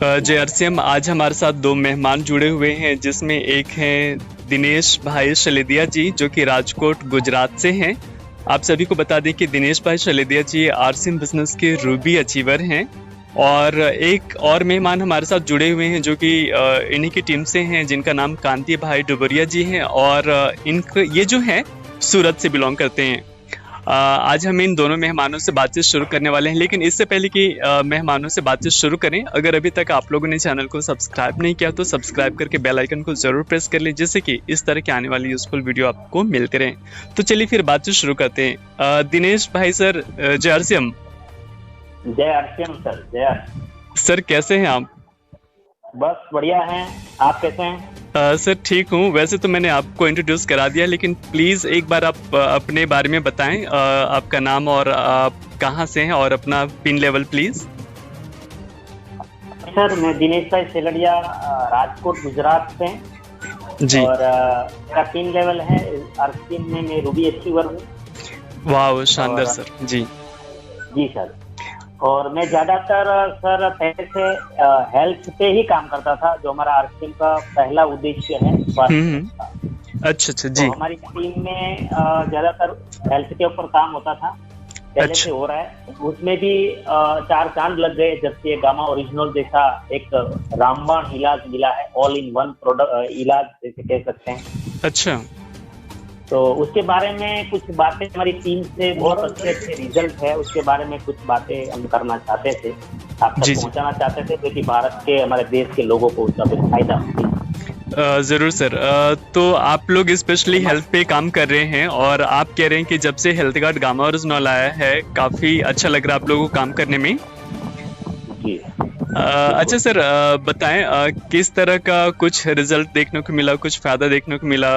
जय आरसीएम। आज हमारे साथ दो मेहमान जुड़े हुए हैं, जिसमें एक हैं दिनेश भाई शलेदिया जी, जो कि राजकोट गुजरात से हैं। आप सभी को बता दें कि दिनेश भाई शलेदिया जी आरसीएम बिजनेस के रूबी अचीवर हैं। और एक और मेहमान हमारे साथ जुड़े हुए हैं, जो कि इन्हीं की टीम से हैं, जिनका नाम कांति भाई डुबरिया जी हैं। और इनके ये जो हैं सूरत से बिलोंग करते हैं। आज हम इन दोनों मेहमानों से बातचीत शुरू करने वाले हैं, लेकिन इससे पहले कि मेहमानों से बातचीत शुरू करें, अगर अभी तक आप लोगों ने चैनल को सब्सक्राइब नहीं किया तो सब्सक्राइब करके बेल आइकन को जरूर प्रेस कर लें, जिससे कि इस तरह की आने वाली यूजफुल वीडियो आपको मिलते रहें। तो चलिए फिर बातचीत शुरू करते हैं। दिनेश भाई सर, जय आरसीएम। जय आरसीएम सर। जय सर, कैसे हैं आप? बस बढ़िया हैं, आप कैसे हैं? सर ठीक हूँ। वैसे तो मैंने आपको इंट्रोड्यूस करा दिया, लेकिन प्लीज़ एक बार आप अपने बारे में बताएं, आपका नाम और आप कहाँ से हैं और अपना पिन लेवल प्लीज़। सर, मैं दिनेश भाई सेलड़िया, राजकोट गुजरात से जी। और मेरा पिन लेवल है आरसीएम में, मैं रूबी अचीवर हूँ। वाह, शानदार सर। जी जी सर। और मैं ज्यादातर सर पहले से हेल्थ पे ही काम करता था, जो हमारा आरसीएम का पहला उद्देश्य है स्वास्थ्य का। अच्छा जी। तो हमारी टीम में ज्यादातर हेल्थ के ऊपर काम होता था, पहले से हो रहा है। उसमें भी 4 चांद लग गए जब से गामा ओरिजिनल जैसा एक रामबाण इलाज मिला है, ऑल इन वन प्रोडक्ट इलाज जैसे कह सकते हैं। अच्छा। तो उसके बारे में कुछ बातें हमारी टीम से बहुत अच्छे अच्छे रिजल्ट है, उसके बारे में कुछ बातें हम करना चाहते थे, आप तक पहुंचाना चाहते थे, क्योंकि भारत के हमारे देश के लोगों को उसका फायदा हो। जरूर सर। तो आप लोग स्पेशली हेल्थ पे काम कर रहे हैं, और आप कह रहे हैं कि जब से हेल्थ गार्ड गामा ओरिजिनल आया है, काफी अच्छा लग रहा है आप लोगों को काम करने में। जी। अच्छा सर, बताएं किस तरह का कुछ रिजल्ट देखने को मिला, कुछ फायदा देखने को मिला?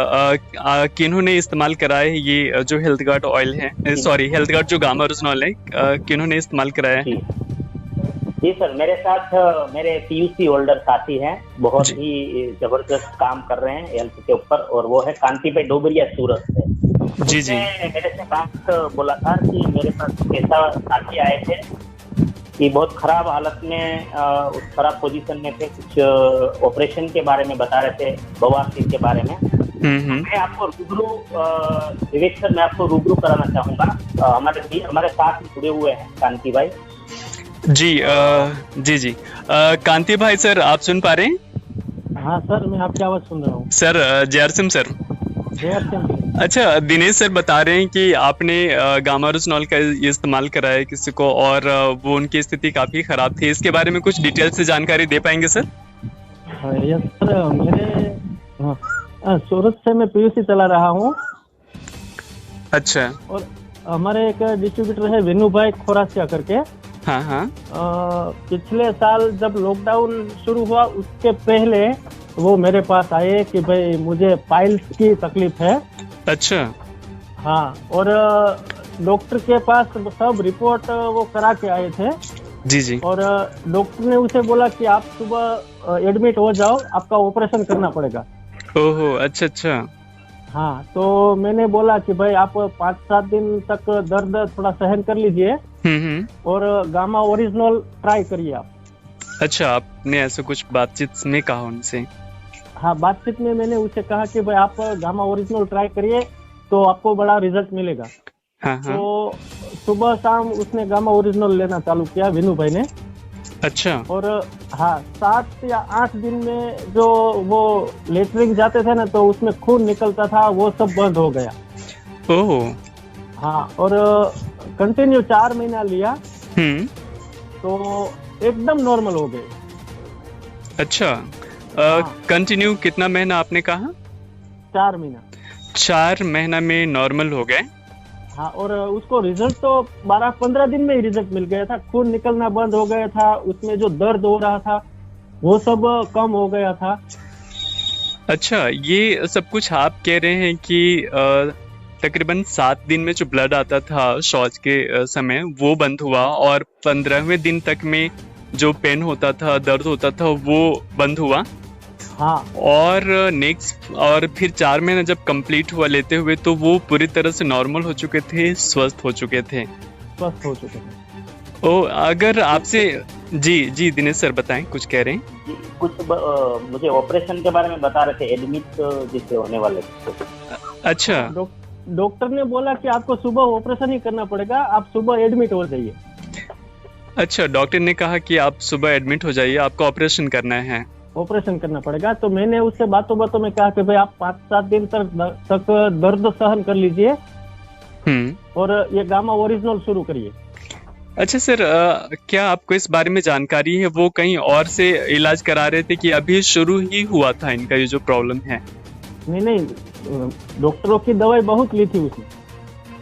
किन्होंने इस्तेमाल करा है ये जो हेल्थ गार्ड ऑयल है, सॉरी हेल्थ गार्ड जो गामा ओरिजिनल है, किन्होंने इस्तेमाल कराया है? जी सर, मेरे साथ मेरे पीयूसी होल्डर साथी हैं, बहुत ही जबरदस्त काम कर रहे हैं हेल्थ के ऊपर, और वो है कांति भाई डोबरिया सूरत से। जी। मेरे से बात बोला था कि मेरे पास ऐसा साथी आए थे कि बहुत खराब हालत में, उस खराब पोजीशन में थे, कुछ ऑपरेशन के बारे में बता रहे थे, बवासीर के बारे में। मैं आपको रूबरू विवेक सर, मैं आपको रूबरू कराना चाहूंगा। हमारे साथ जुड़े हुए हैं कांति भाई जी। जी। कांति भाई सर, आप सुन पा रहे हैं? हाँ सर, मैं आपकी आवाज सुन रहा हूँ सर। जय आरसीएम सर। जय आरसीएम। अच्छा, दिनेश सर बता रहे हैं कि आपने गामा ओरिजिनल का इस्तेमाल कराया है किसी को, और वो उनकी स्थिति काफी खराब थी। इसके बारे में कुछ डिटेल से जानकारी दे पाएंगे सर? यस सर, मेरे सूरत से मैं पीयूसी चला रहा हूँ। अच्छा। और हमारे एक डिस्ट्रीब्यूटर है विनू भाई खोरासिया करके। हाँ। पिछले साल जब लॉकडाउन शुरू हुआ, उसके पहले वो मेरे पास आए कि भाई मुझे पाइल्स की तकलीफ है। अच्छा। हाँ, और डॉक्टर के पास सब रिपोर्ट वो करा के आए थे। जी। और डॉक्टर ने उसे बोला कि आप सुबह एडमिट हो जाओ, आपका ऑपरेशन करना पड़ेगा। ओहो, अच्छा। हाँ, तो मैंने बोला कि भाई आप 5-7 दिन तक दर्द थोड़ा सहन कर लीजिए और गामा ओरिजिनल ट्राई करिए आप। अच्छा, आपने ऐसा कुछ बातचीत में कहा उनसे? हाँ, बातचीत में मैंने उसे कहा कि भाई आप गामा ओरिजिनल ट्राई करिए तो आपको बड़ा रिजल्ट मिलेगा। हाँ। तो सुबह शाम उसने गामा ओरिजिनल लेना चालू किया, विनू भाई ने। अच्छा। और हाँ, 7 या 8 दिन में जो वो लेटरिन जाते थे ना, तो उसमें खून निकलता था, वो सब बंद हो गया। ओह। हाँ, और कंटिन्यू 4 महीना लिया तो एकदम नॉर्मल हो गए। अच्छा। कंटिन्यू कितना महीना आपने कहा? 4 महीना। 4 महीना में नॉर्मल हो गए? हाँ, और उसको रिजल्ट तो 12-15 दिन में ही रिजल्ट मिल गया था। खून निकलना बंद हो गया था, उसमें जो दर्द हो रहा था वो सब कम हो गया था। अच्छा, ये सब कुछ आप कह रहे हैं कि तकरीबन 7 दिन में जो ब्लड आता था शौच के समय, वो बंद हुआ, और 15वें दिन तक में जो पेन होता था, दर्द होता था, वो बंद हुआ। हाँ। और नेक्स्ट, और फिर 4 महीना जब कंप्लीट हुआ लेते हुए, तो वो पूरी तरह से नॉर्मल हो चुके थे, स्वस्थ हो चुके थे। स्वस्थ हो चुके थे। ओ, अगर आपसे जी जी दिनेश सर बताएं, कुछ कह रहे हैं। जी, मुझे ऑपरेशन के बारे में बता रहे थे, एडमिट जिससे होने वाले थे। अच्छा डॉक्टर ने बोला कि आपको सुबह ऑपरेशन ही करना पड़ेगा, आप सुबह एडमिट हो जाइए। अच्छा, डॉक्टर ने कहा कि आप सुबह एडमिट हो जाइए, आपको ऑपरेशन करना है। ऑपरेशन करना पड़ेगा। तो मैंने उससे बातों बातों में कहा कि भाई आप 5-7 दिन तक दर्द सहन कर लीजिए और ये गामा ओरिजिनल शुरू करिए। अच्छा सर, क्या आपको इस बारे में जानकारी है, वो कहीं और से इलाज करा रहे थे कि अभी शुरू ही हुआ था इनका ये जो प्रॉब्लम है? नहीं, डॉक्टरों की दवाई बहुत ली थी उसने।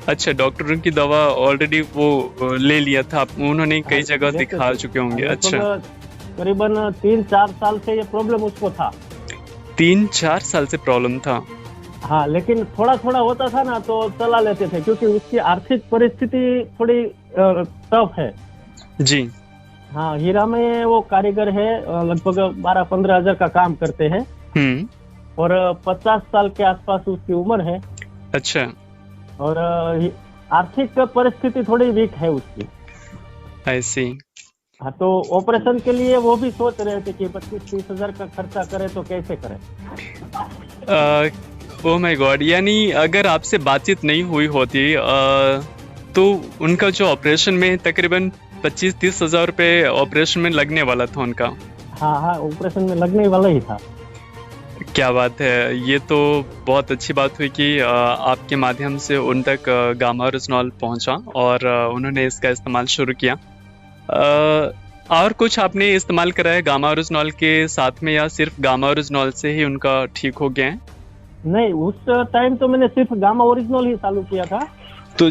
अच्छा, डॉक्टरों की दवा ऑलरेडी वो ले लिया था, उन्होंने कई जगह दिखा चुके होंगे। अच्छा, करीबन 3-4 साल से ये प्रॉब्लम उसको था। 3-4 साल से प्रॉब्लम था? हाँ, लेकिन थोड़ा थोड़ा होता था ना तो चला लेते थे, क्योंकि उसकी आर्थिक परिस्थिति थोड़ी टफ है जी। हाँ, हीरा में वो कारीगर है, लगभग 12-15 हजार का काम करते हैं और 50 साल के आसपास उसकी उम्र है। अच्छा। और आर्थिक परिस्थिति थोड़ी वीक है उसकी। ऐसी। हाँ, तो ऑपरेशन के लिए वो भी सोच रहे थे कि 25-30 हजार का खर्चा करे तो कैसे करे। ओह माय गॉड, यानी अगर आपसे बातचीत नहीं हुई होती तो उनका जो ऑपरेशन में तकरीबन 25-30 हजार रुपये ऑपरेशन में लगने वाला था उनका। हाँ, ऑपरेशन में लगने वाला ही था। क्या बात है, ये तो बहुत अच्छी बात हुई कि आपके माध्यम से उन तक गामा ओरिजिनॉल पहुंचा और उन्होंने इसका इस्तेमाल शुरू किया। और कुछ आपने इस्तेमाल करा है गामा ओरिजिनॉल के साथ में, या सिर्फ गामा ओरिजिनॉल से ही उनका ठीक हो गया है? नहीं, उस टाइम तो मैंने सिर्फ गामा ओरिजिनल ही चालू किया था। तो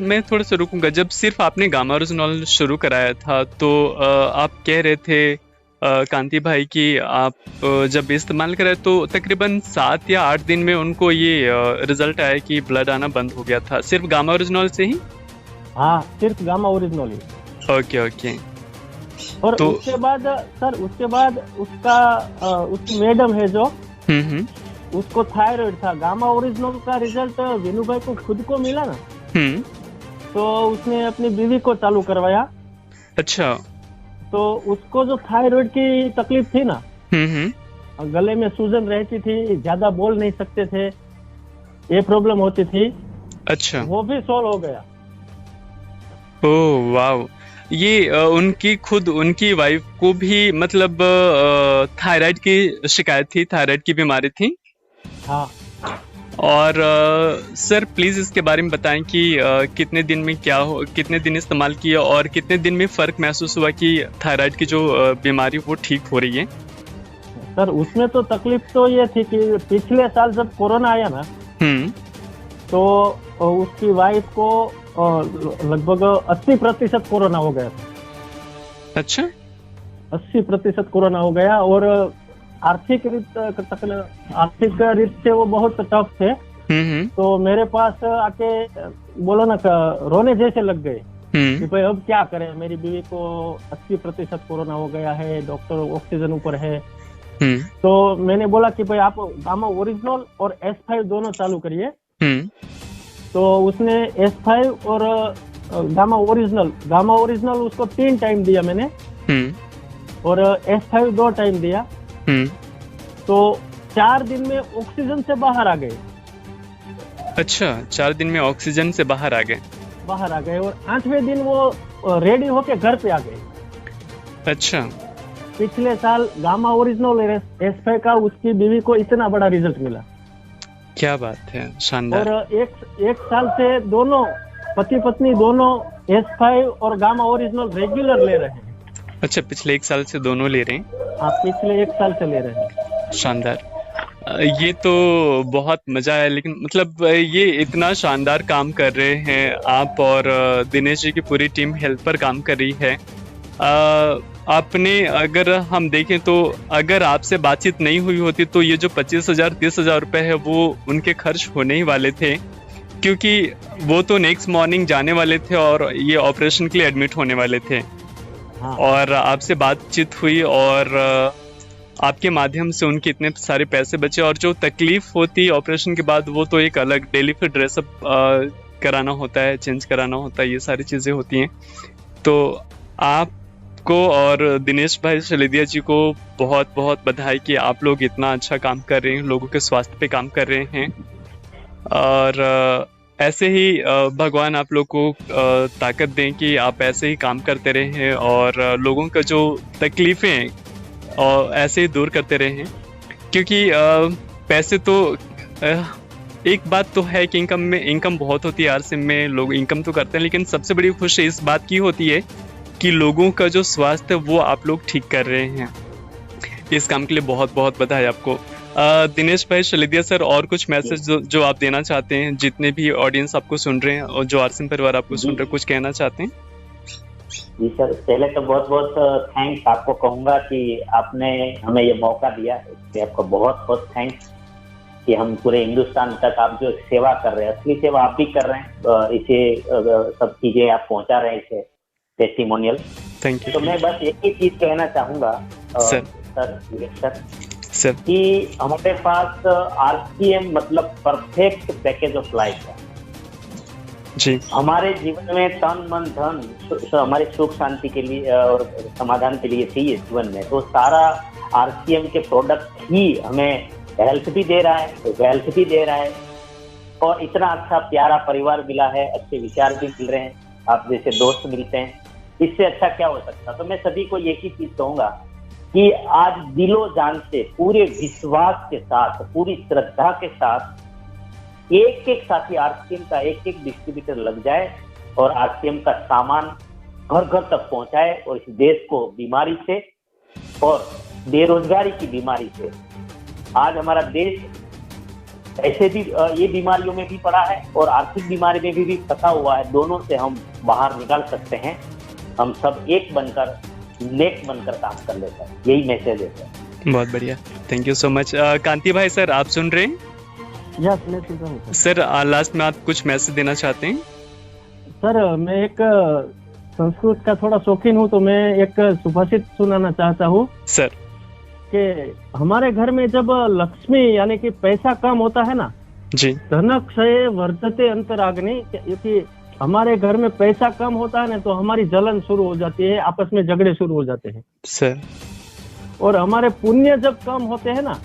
मैं थोड़ा सा रुकूंगा, जब सिर्फ आपने गामा ओरिजिनल शुरू कराया था तो आप कह रहे थे कांति भाई कि आप जब इस्तेमाल कराए तो तकरीबन 7 या 8 दिन में उनको ये रिजल्ट आया कि ब्लड आना बंद हो गया था, सिर्फ गामा ओरिजिनल से ही? हाँ, सिर्फ गामा ओरिजिनल ही। ओके। और तो उसके बाद उसकी मैडम है जो उसको थायराइड था। गामा ओरिजिनल का रिजल्ट विनू भाई को खुद को मिला ना, तो उसने अपनी बीवी को चालू करवाया। अच्छा। तो उसको जो थायराइड की तकलीफ थी ना, गले में सूजन रहती थी, ज्यादा बोल नहीं सकते थे, ये प्रॉब्लम होती थी। अच्छा। वो भी सॉल्व हो गया। ओह वाव, ये उनकी वाइफ को भी मतलब थायराइड की शिकायत थी, थायराइड की बीमारी थी? हाँ। और सर प्लीज इसके बारे में बताएं कि कितने दिन इस्तेमाल किया और कितने दिन में फर्क महसूस हुआ कि थायराइड की जो बीमारी वो ठीक हो रही है? सर उसमें तो तकलीफ तो ये थी कि पिछले साल जब कोरोना आया ना, तो उसकी वाइफ को लगभग 80% कोरोना हो गया था। अच्छा। 80% कोरोना हो गया और आर्थिक रीत से वो बहुत टफ थे। तो मेरे पास आके बोलो ना, रोने जैसे लग गए कि भाई अब क्या करें, मेरी बीवी को 80% कोरोना हो गया है, डॉक्टर ऑक्सीजन ऊपर है। तो मैंने बोला कि भाई आप गामा ओरिजिनल और S5 दोनों चालू करिए। तो उसने S5 और गामा ओरिजिनल उसको 3 टाइम दिया मैंने और S5 2 टाइम दिया। तो 4 दिन में ऑक्सीजन से बाहर आ गए। अच्छा, 4 दिन में ऑक्सीजन से बाहर आ गए और 8वें दिन वो रेडी होके घर पे आ गए। अच्छा। पिछले साल गामा ओरिजिनल और S5 का उसकी बीवी को इतना बड़ा रिजल्ट मिला। क्या बात है, शानदार। और एक साल से दोनों पति पत्नी दोनों S5 और गामा ओरिजिनल रेगुलर ले रहे हैं। अच्छा, पिछले 1 साल से दोनों ले रहे हैं? हाँ, पिछले 1 साल से ले रहे हैं। शानदार, ये तो बहुत मजा आया। लेकिन मतलब ये इतना शानदार काम कर रहे हैं आप, और दिनेश जी की पूरी टीम हेल्प पर काम कर रही है। आपने, अगर हम देखें तो अगर आपसे बातचीत नहीं हुई होती तो ये जो 25,000-30,000 रुपए है वो उनके खर्च होने ही वाले थे, क्योंकि वो तो नेक्स्ट मॉर्निंग जाने वाले थे और ये ऑपरेशन के लिए एडमिट होने वाले थे। हाँ। और आपसे बातचीत हुई और आपके माध्यम से उनके इतने सारे पैसे बचे। और जो तकलीफ होती है ऑपरेशन के बाद, वो तो एक अलग, डेली फिर ड्रेसअप कराना होता है, चेंज कराना होता है, ये सारी चीजें होती हैं। तो आप आपको और दिनेश भाई सलेदिया जी को बहुत बहुत बधाई कि आप लोग इतना अच्छा काम कर रहे हैं, लोगों के स्वास्थ्य पे काम कर रहे हैं। और ऐसे ही भगवान आप लोग को ताकत दें कि आप ऐसे ही काम करते रहें और लोगों का जो तकलीफें और ऐसे ही दूर करते रहें। क्योंकि पैसे तो एक बात तो है कि इनकम बहुत होती है, आरसीएम में लोग इनकम तो करते हैं, लेकिन सबसे बड़ी खुशी इस बात की होती है कि लोगों का जो स्वास्थ्य वो आप लोग ठीक कर रहे हैं। इस काम के लिए बहुत बहुत बधाई आपको। दिनेश भाई सलेदिया सर, और कुछ मैसेज जो आप देना चाहते हैं, जितने भी ऑडियंस आपको सुन रहे हैं और जो आरसीएम परिवार आपको सुन रहे हैं, कुछ कहना चाहते हैं? जी सर, पहले तो बहुत बहुत थैंक्स आपको कहूँगा कि आपने हमें ये मौका दिया, इसलिए आपको बहुत बहुत थैंक्स कि हम पूरे हिंदुस्तान तक आप जो सेवा कर रहे हैं, असली सेवा आप भी कर रहे हैं, इसे सब चीजें आप पहुंचा रहे हैं, इसे टेस्टिमोनियल। Thank you. तो मैं बस एक ही चीज कहना चाहूंगा सर कि हमारे पास आरसीएम मतलब परफेक्ट पैकेज ऑफ लाइफ है जी। हमारे जीवन में तन मन धन हमारे सुख शांति के लिए और समाधान के लिए चाहिए जीवन में, तो सारा आरसीएम के प्रोडक्ट ही हमें हेल्थ भी दे रहा है, वेल्थ भी दे रहा है, और इतना अच्छा प्यारा परिवार मिला है, अच्छे विचार भी मिल रहे हैं, आप जैसे दोस्त मिलते हैं, इससे अच्छा क्या हो सकता। तो मैं सभी को एक ही चीज कहूंगा कि आज दिलो जान से, पूरे विश्वास के साथ, पूरी श्रद्धा के साथ एक एक साथी आरसीएम का एक एक डिस्ट्रीब्यूटर लग जाए और आरसीएम का सामान घर घर तक पहुंचाए और इस देश को बीमारी से और बेरोजगारी की बीमारी से, आज हमारा देश ऐसे भी ये बीमारियों में भी पड़ा है और आर्थिक बीमारी में भी फंसा हुआ है, दोनों से हम बाहर निकाल सकते हैं। हम सब एक बनकर, नेक बनकर काम कर लेते हैं, यही मैसेज है सर। बहुत बढ़िया, थैंक यू सो मच। कांति भाई सर, आप सुन रहे हैं? यस, मैं सुन रहा हूँ सर। लास्ट में आप कुछ मैसेज देना चाहते हैं? सर, मैं एक संस्कृत का थोड़ा शौकीन हूँ, तो मैं एक सुभाषित सुनाना चाहता हूँ सर कि हमारे घर में जब लक्ष्मी यानी कि पैसा कम होता है ना जी, धनक्षय वर्धते अंतराग्नि, क्योंकि हमारे घर में पैसा कम होता है ना तो हमारी जलन शुरू हो जाती है, आपस में झगड़े शुरू हो जाते हैं सर। और हमारे पुण्य जब कम होते हैं ना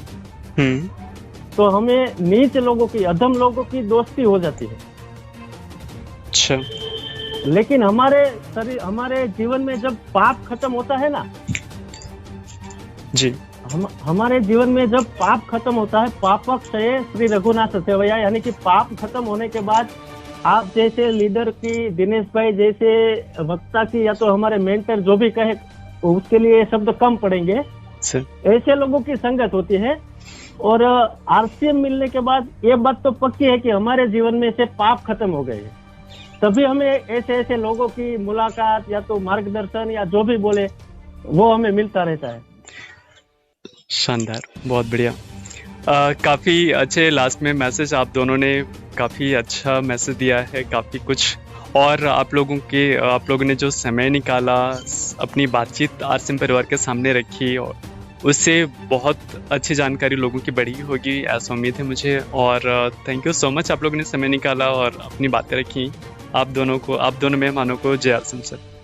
तो हमें नीच लोगों की, अधम लोगों की दोस्ती हो जाती है। अच्छा। लेकिन हमारे जीवन में जब पाप खत्म होता है ना जी, हमारे जीवन में जब पाप खत्म होता है, पापक्षय श्री रघुनाथ सेवया, यानी कि पाप खत्म होने के बाद आप जैसे लीडर की, दिनेश भाई जैसे वक्ता की, या तो हमारे मेंटर जो भी कहे उसके लिए शब्द कम पड़ेंगे, ऐसे लोगों की संगत होती है। और आरसीएम मिलने के बाद ये बात तो पक्की है कि हमारे जीवन में से पाप खत्म हो गए, तभी हमें ऐसे लोगों की मुलाकात या तो मार्गदर्शन या जो भी बोले वो हमें मिलता रहता है। शानदार, बहुत बढ़िया। काफ़ी अच्छे लास्ट में मैसेज आप दोनों ने, काफ़ी अच्छा मैसेज दिया है, काफ़ी कुछ। और आप लोगों ने जो समय निकाला, अपनी बातचीत आरसीएम परिवार के सामने रखी, और उससे बहुत अच्छी जानकारी लोगों की बढ़ी होगी, ऐसा उम्मीद है मुझे। और थैंक यू सो मच, आप लोगों ने समय निकाला और अपनी बातें रखी। आप दोनों मेहमानों को जय आरसीएम सर।